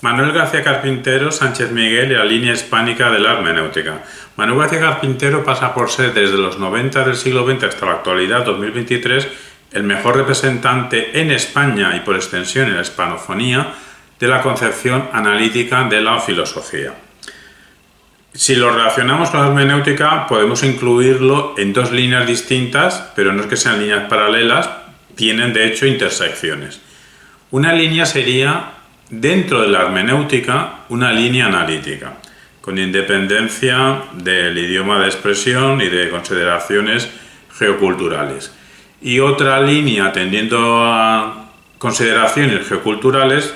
Manuel García Carpintero Sánchez Miguel y la línea hispánica de la hermenéutica. Manuel García Carpintero pasa por ser desde los 90 del siglo XX hasta la actualidad, 2023, el mejor representante en España y por extensión en la hispanofonía de la concepción analítica de la filosofía. Si lo relacionamos con la hermenéutica, podemos incluirlo en dos líneas distintas, pero no es que sean líneas paralelas, tienen de hecho intersecciones. Una línea sería, dentro de la hermenéutica, una línea analítica, con independencia del idioma de expresión y de consideraciones geoculturales. Y otra línea, atendiendo a consideraciones geoculturales,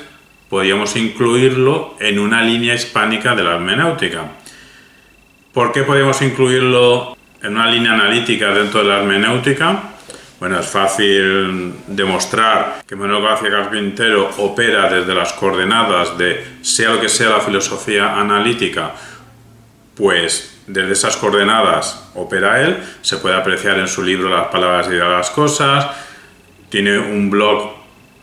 podríamos incluirlo en una línea hispánica de la hermenéutica. ¿Por qué podemos incluirlo en una línea analítica dentro de la hermenéutica? Bueno, es fácil demostrar que Manuel García Carpintero opera desde las coordenadas de sea lo que sea la filosofía analítica, pues desde esas coordenadas opera él. Se puede apreciar en su libro Las palabras y las cosas. Tiene un blog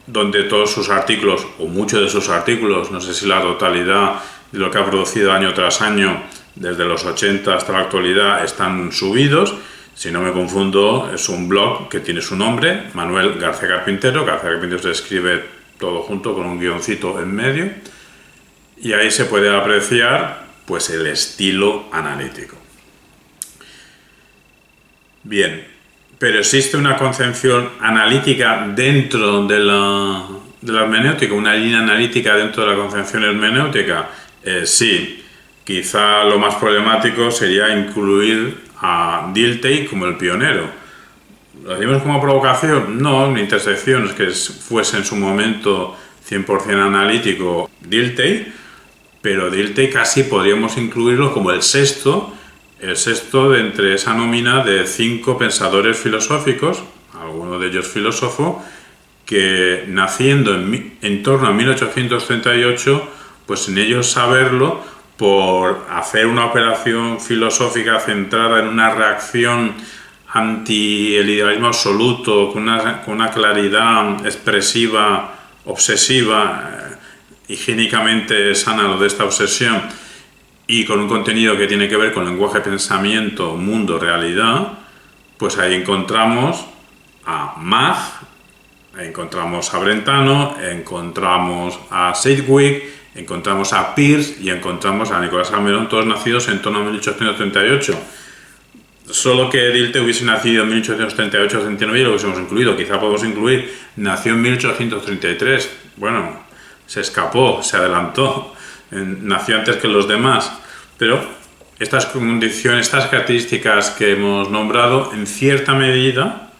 donde todos sus artículos, o muchos de sus artículos, no sé si la totalidad de lo que ha producido año tras año, desde los 80 hasta la actualidad, están subidos. Si no me confundo, es un blog que tiene su nombre, Manuel García Carpintero. García Carpintero se escribe todo junto con un guioncito en medio. Y ahí se puede apreciar pues el estilo analítico. Bien, pero existe una concepción analítica dentro de la hermenéutica, una línea analítica dentro de la concepción hermenéutica. Sí, quizá lo más problemático sería incluir a Dilthey como el pionero. ¿Lo decimos como provocación? No, una intersección es que fuese en su momento 100% analítico Dilthey, pero Dilthey casi podríamos incluirlo como el sexto de entre esa nómina de 5 pensadores filosóficos, alguno de ellos filósofo, que naciendo en torno a 1838, pues sin ellos saberlo, por hacer una operación filosófica centrada en una reacción anti el idealismo absoluto, con una claridad expresiva, obsesiva, higiénicamente sana lo de esta obsesión, y con un contenido que tiene que ver con lenguaje, pensamiento, mundo, realidad, pues ahí encontramos a Mach, encontramos a Brentano, encontramos a Sedgwick, encontramos a Peirce y encontramos a Nicolás Salmerón, todos nacidos en torno a 1838. Solo que Dilthey hubiese nacido en 1838-39 y lo hubiésemos incluido. Quizá podemos incluir, nació en 1833. Bueno, se escapó, se adelantó, nació antes que los demás. Pero estas condiciones, estas características que hemos nombrado, en cierta medida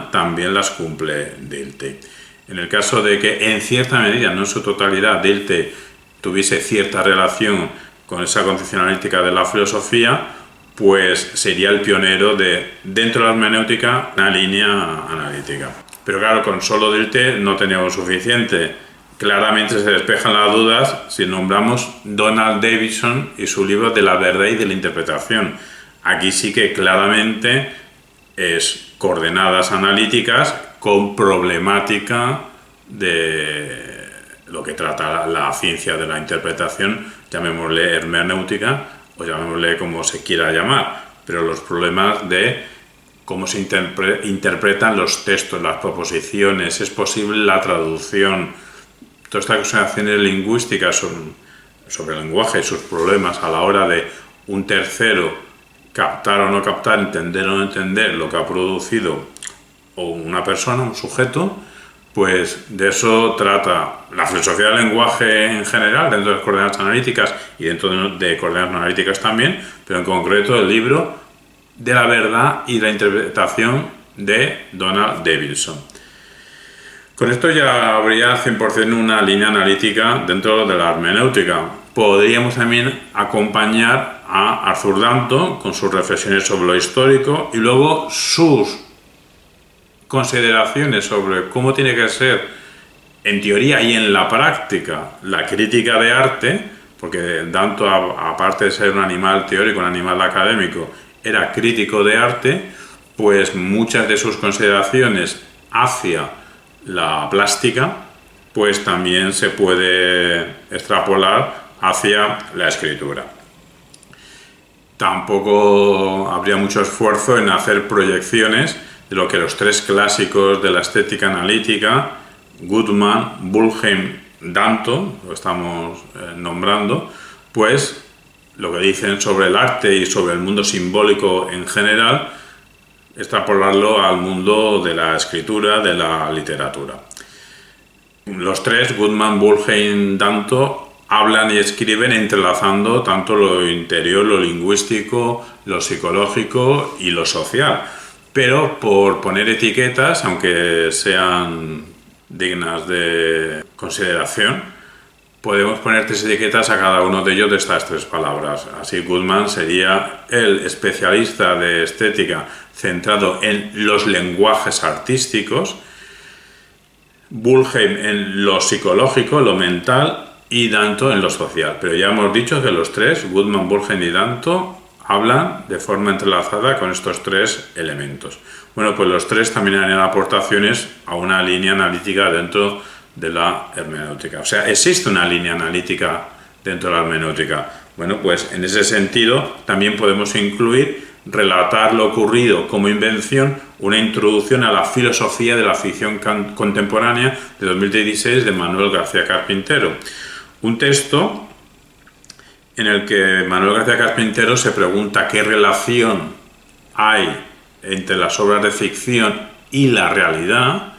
también las cumple Dilthey. En el caso de que en cierta medida, no en su totalidad, Dilthey tuviese cierta relación con esa concepción analítica de la filosofía, pues sería el pionero dentro de la hermenéutica, una línea analítica. Pero claro, con solo Dilthey no teníamos suficiente. Claramente se despejan las dudas si nombramos Donald Davidson y su libro De la verdad y de la interpretación. Aquí sí que claramente es coordenadas analíticas con problemática de lo que trata la ciencia de la interpretación, llamémosle hermenéutica o llamémosle como se quiera llamar, pero los problemas de cómo se interpretan los textos, las proposiciones, es posible la traducción, todas estas consideraciones lingüísticas sobre el lenguaje y sus problemas a la hora de un tercero captar o no captar, entender o no entender lo que ha producido o una persona, un sujeto, pues de eso trata la filosofía del lenguaje en general, dentro de las coordenadas analíticas y dentro de coordenadas analíticas también, pero en concreto el libro De la verdad y la interpretación de Donald Davidson. Con esto ya habría 100% una línea analítica dentro de la hermenéutica. Podríamos también acompañar a Arthur Danto con sus reflexiones sobre lo histórico y luego sus consideraciones sobre cómo tiene que ser en teoría y en la práctica la crítica de arte, porque Danto, aparte de ser un animal teórico, un animal académico, era crítico de arte, pues muchas de sus consideraciones hacia la plástica pues también se puede extrapolar hacia la escritura. Tampoco habría mucho esfuerzo en hacer proyecciones de lo que los tres clásicos de la estética analítica, Goodman, Bulheim, Danton, lo estamos nombrando, pues lo que dicen sobre el arte y sobre el mundo simbólico en general, extrapolarlo al mundo de la escritura, de la literatura. Los tres, Goodman, Bulheim, Danton, hablan y escriben entrelazando tanto lo interior, lo lingüístico, lo psicológico y lo social. Pero por poner etiquetas, aunque sean dignas de consideración, podemos poner tres etiquetas a cada uno de ellos de estas tres palabras. Así, Goodman sería el especialista de estética centrado en los lenguajes artísticos, Bulheim en lo psicológico, lo mental, y Danton en lo social. Pero ya hemos dicho que los tres, Goodman, Bulheim y Danton, hablan de forma entrelazada con estos tres elementos. Bueno, pues los tres también harían aportaciones a una línea analítica dentro de la hermenéutica. O sea, existe una línea analítica dentro de la hermenéutica. Bueno, pues en ese sentido también podemos incluir relatar lo ocurrido como invención, una introducción a la filosofía de la ficción contemporánea de 2016 de Manuel García Carpintero. Un texto en el que Manuel García Carpintero se pregunta qué relación hay entre las obras de ficción y la realidad,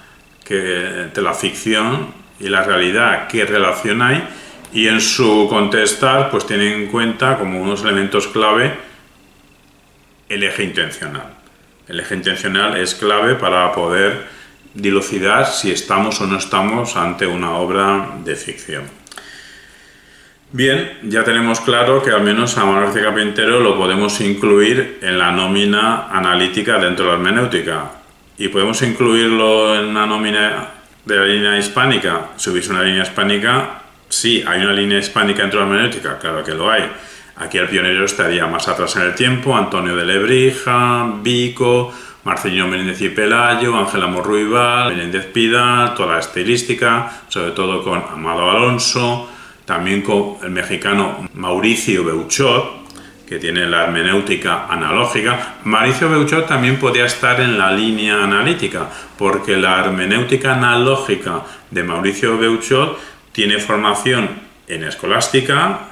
entre la ficción y la realidad, qué relación hay, y en su contestar pues tiene en cuenta como unos elementos clave el eje intencional. El eje intencional es clave para poder dilucidar si estamos o no estamos ante una obra de ficción. Bien, ya tenemos claro que al menos a Manuel García Carpintero lo podemos incluir en la nómina analítica dentro de la hermenéutica. ¿Y podemos incluirlo en una nómina de la línea hispánica? Si hubiese una línea hispánica, sí, hay una línea hispánica dentro de la hermenéutica, claro que lo hay. Aquí el pionero estaría más atrás en el tiempo, Antonio de Lebrija, Vico, Marcelino Menéndez y Pelayo, Ángela Morruibal, Menéndez Pidal, toda la estilística, sobre todo con Amado Alonso, también con el mexicano Mauricio Beuchot, que tiene la hermenéutica analógica. Mauricio Beuchot también podría estar en la línea analítica, porque la hermenéutica analógica de Mauricio Beuchot tiene formación en escolástica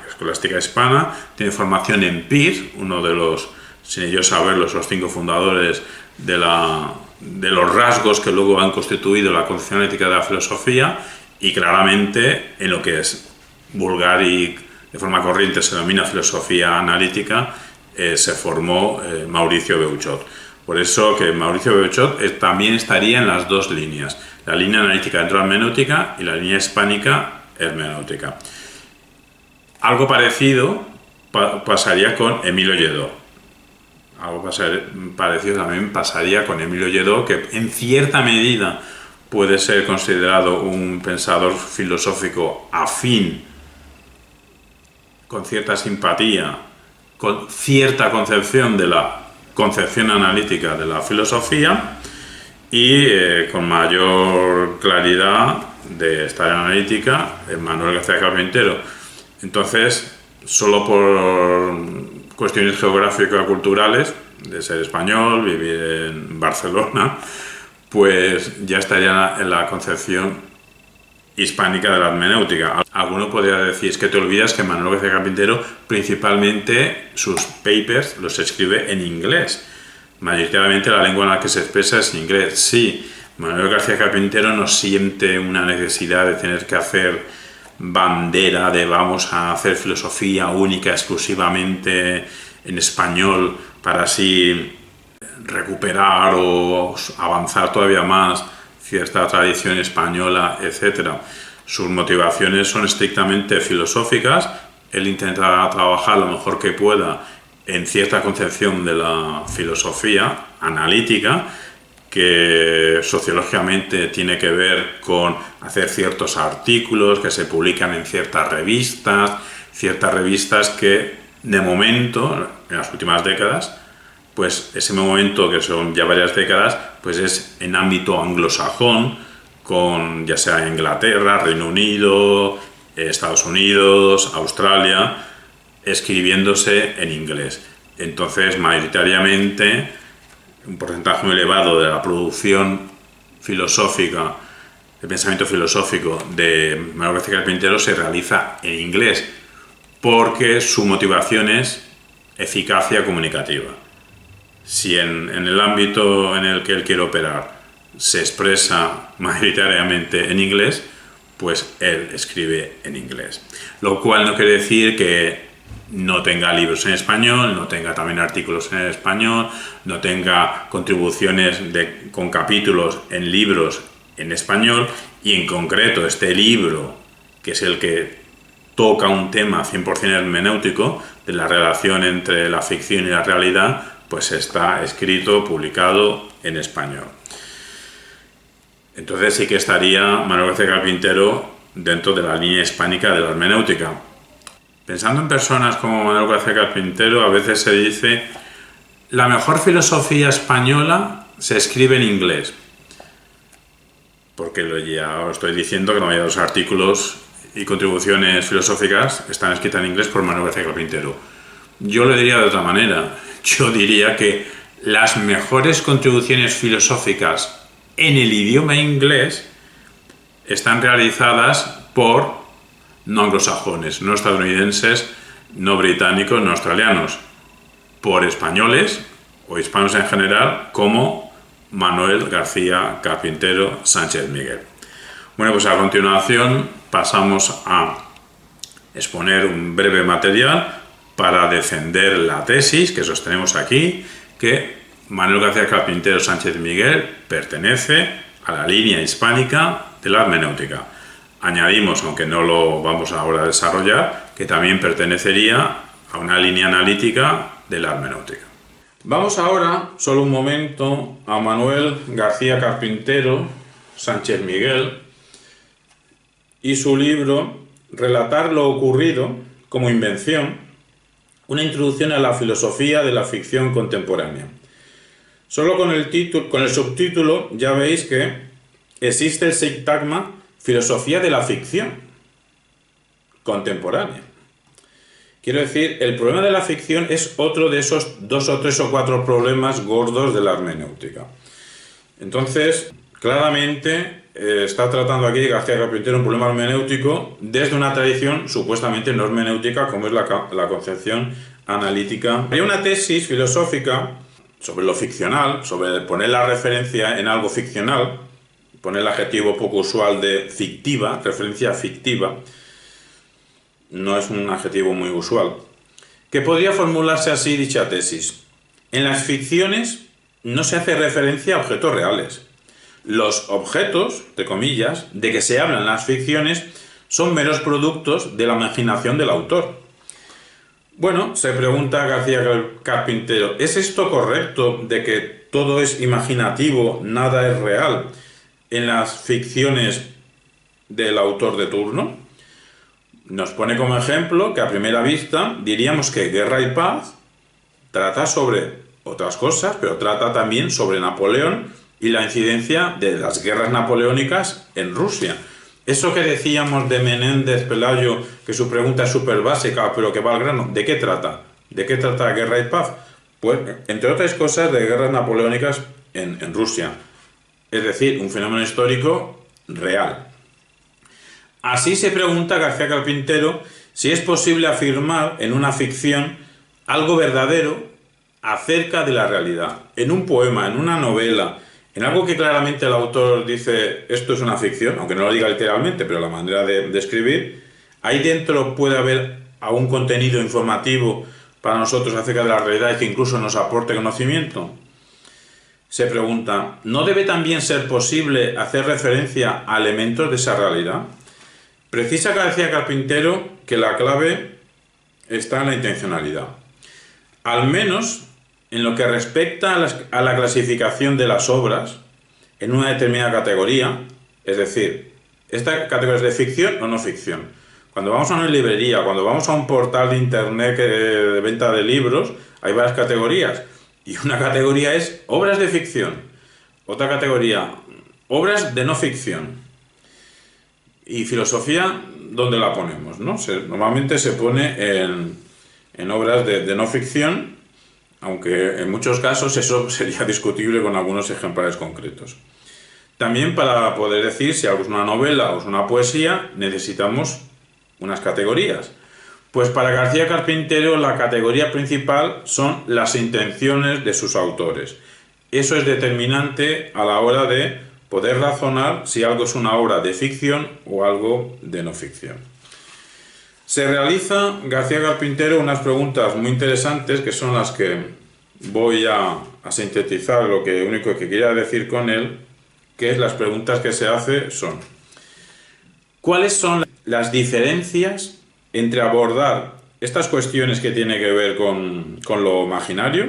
hispana, tiene formación en Peirce, uno de los, sin ellos saberlo, los 5 fundadores de los rasgos que luego han constituido la concepción analítica de la filosofía, y claramente en lo que es vulgar y de forma corriente se denomina filosofía analítica, se formó Mauricio Beuchot. Por eso que Mauricio Beuchot también estaría en las dos líneas, la línea analítica dentro de la hermenéutica y la línea hispánica hermenéutica. Algo parecido pasaría con Emilio Lledó. Algo parecido también pasaría con Emilio Lledó, que en cierta medida puede ser considerado un pensador filosófico afín, con cierta simpatía, con cierta concepción de la concepción analítica de la filosofía y con mayor claridad de estar en analítica, Manuel García Carpintero. Entonces, solo por cuestiones geográfico-culturales, de ser español, vivir en Barcelona, pues ya estaría en la concepción hispánica de la hermenéutica. Alguno podría decir, es que te olvidas que Manuel García Carpintero principalmente sus papers los escribe en inglés. Mayoritariamente la lengua en la que se expresa es inglés. Sí, Manuel García Carpintero no siente una necesidad de tener que hacer bandera de vamos a hacer filosofía única, exclusivamente en español, para así recuperar o avanzar todavía más cierta tradición española, etc. Sus motivaciones son estrictamente filosóficas. Él intenta trabajar lo mejor que pueda en cierta concepción de la filosofía analítica, que sociológicamente tiene que ver con hacer ciertos artículos que se publican en ciertas revistas que de momento, en las últimas décadas, pues ese momento que son ya varias décadas, pues es en ámbito anglosajón, con ya sea Inglaterra, Reino Unido, Estados Unidos, Australia, escribiéndose en inglés. Entonces, mayoritariamente, un porcentaje muy elevado de la producción filosófica, el pensamiento filosófico de Manuel García Carpintero se realiza en inglés, porque su motivación es eficacia comunicativa. Si en el ámbito en el que él quiere operar se expresa mayoritariamente en inglés, pues él escribe en inglés. Lo cual no quiere decir que no tenga libros en español, no tenga también artículos en español, no tenga contribuciones con capítulos en libros en español, y en concreto este libro, que es el que toca un tema 100% hermenéutico de la relación entre la ficción y la realidad, pues está escrito, publicado en español. Entonces sí que estaría Manuel García Carpintero dentro de la línea hispánica de la hermenéutica. Pensando en personas como Manuel García Carpintero, a veces se dice: la mejor filosofía española se escribe en inglés. Porque ya os estoy diciendo que la mayoría de los artículos y contribuciones filosóficas están escritas en inglés por Manuel García Carpintero. Yo lo diría de otra manera. Yo diría que las mejores contribuciones filosóficas en el idioma inglés están realizadas por no anglosajones, no estadounidenses, no británicos, no australianos, por españoles o hispanos en general, como Manuel García Carpintero Sánchez Miguel. Bueno, pues a continuación pasamos a exponer un breve material para defender la tesis que sostenemos aquí, que Manuel García Carpintero Sánchez Miguel pertenece a la línea hispánica de la hermenéutica. Añadimos, aunque no lo vamos ahora a desarrollar, que también pertenecería a una línea analítica de la hermenéutica. Vamos ahora, solo un momento, a Manuel García Carpintero Sánchez Miguel y su libro Relatar lo ocurrido como invención, una introducción a la filosofía de la ficción contemporánea. Solo con el subtítulo ya veis que existe el sintagma filosofía de la ficción contemporánea. Quiero decir, el problema de la ficción es otro de esos 2 o 3 o 4 problemas gordos de la hermenéutica. Entonces, claramente está tratando aquí García Carpintero un problema hermenéutico desde una tradición supuestamente no hermenéutica, como es la concepción analítica. Hay una tesis filosófica sobre lo ficcional, sobre poner la referencia en algo ficcional, poner el adjetivo poco usual de fictiva, referencia fictiva, no es un adjetivo muy usual, que podría formularse así dicha tesis. En las ficciones no se hace referencia a objetos reales. Los objetos, de comillas, de que se hablan las ficciones son meros productos de la imaginación del autor. Bueno, se pregunta García Carpintero, ¿es esto correcto de que todo es imaginativo, nada es real en las ficciones del autor de turno? Nos pone como ejemplo que a primera vista diríamos que Guerra y Paz trata sobre otras cosas, pero trata también sobre Napoleón y la incidencia de las guerras napoleónicas en Rusia. Eso que decíamos de Menéndez Pelayo, que su pregunta es súper básica, pero que va al grano, ¿de qué trata? ¿De qué trata Guerra y Paz? Pues, entre otras cosas, de guerras napoleónicas en Rusia. Es decir, un fenómeno histórico real. Así se pregunta García Carpintero si es posible afirmar en una ficción algo verdadero acerca de la realidad. En un poema, en una novela, en algo que claramente el autor dice esto es una ficción, aunque no lo diga literalmente, pero la manera de escribir, ahí dentro puede haber algún contenido informativo para nosotros acerca de la realidad y que incluso nos aporte conocimiento. Se pregunta, ¿no debe también ser posible hacer referencia a elementos de esa realidad? Precisa García Carpintero que la clave está en la intencionalidad. Al menos en lo que respecta a la clasificación de las obras en una determinada categoría, es decir, ¿esta categoría es de ficción o no ficción? Cuando vamos a una librería, cuando vamos a un portal de internet de venta de libros, hay varias categorías. Y una categoría es obras de ficción. Otra categoría, Obras de no ficción. Y filosofía, ¿dónde la ponemos? ¿No? Normalmente se pone en obras de no ficción, aunque en muchos casos eso sería discutible con algunos ejemplares concretos. También, para poder decir si algo es una novela o es una poesía, necesitamos unas categorías. Pues para García Carpintero la categoría principal son las intenciones de sus autores. Eso es determinante a la hora de poder razonar si algo es una obra de ficción o algo de no ficción. Se realiza García Carpintero unas preguntas muy interesantes, que son las que voy a sintetizar lo único que quería decir con él, que es las preguntas que se hace son: ¿cuáles son las diferencias entre abordar estas cuestiones que tienen que ver con lo imaginario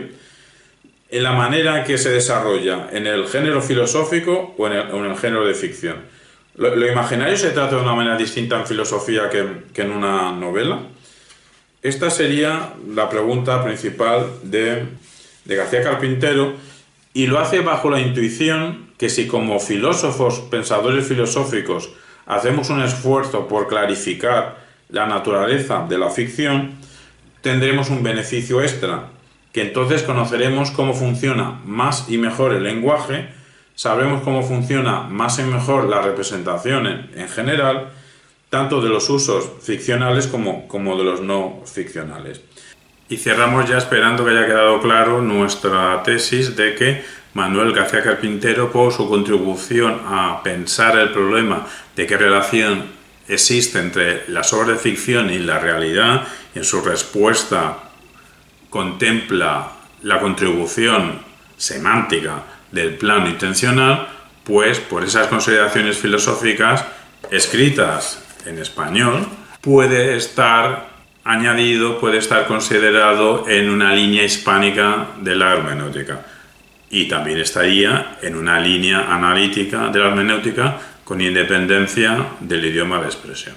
en la manera que se desarrolla en el género filosófico o en el género de ficción? ¿Lo imaginario se trata de una manera distinta en filosofía que en una novela? Esta sería la pregunta principal de García Carpintero, y lo hace bajo la intuición que si como filósofos, pensadores filosóficos, hacemos un esfuerzo por clarificar la naturaleza de la ficción, tendremos un beneficio extra, que entonces conoceremos cómo funciona más y mejor el lenguaje, sabremos cómo funciona más y mejor la representación en general, tanto de los usos ficcionales como de los no ficcionales. Y cerramos ya esperando que haya quedado claro nuestra tesis de que Manuel García Carpintero, por su contribución a pensar el problema de qué relación existe entre las obras de ficción y la realidad, y en su respuesta contempla la contribución semántica del plano intencional, pues por esas consideraciones filosóficas escritas en español puede estar añadido, puede estar considerado en una línea hispánica de la hermenéutica, y también estaría en una línea analítica de la hermenéutica con independencia del idioma de expresión.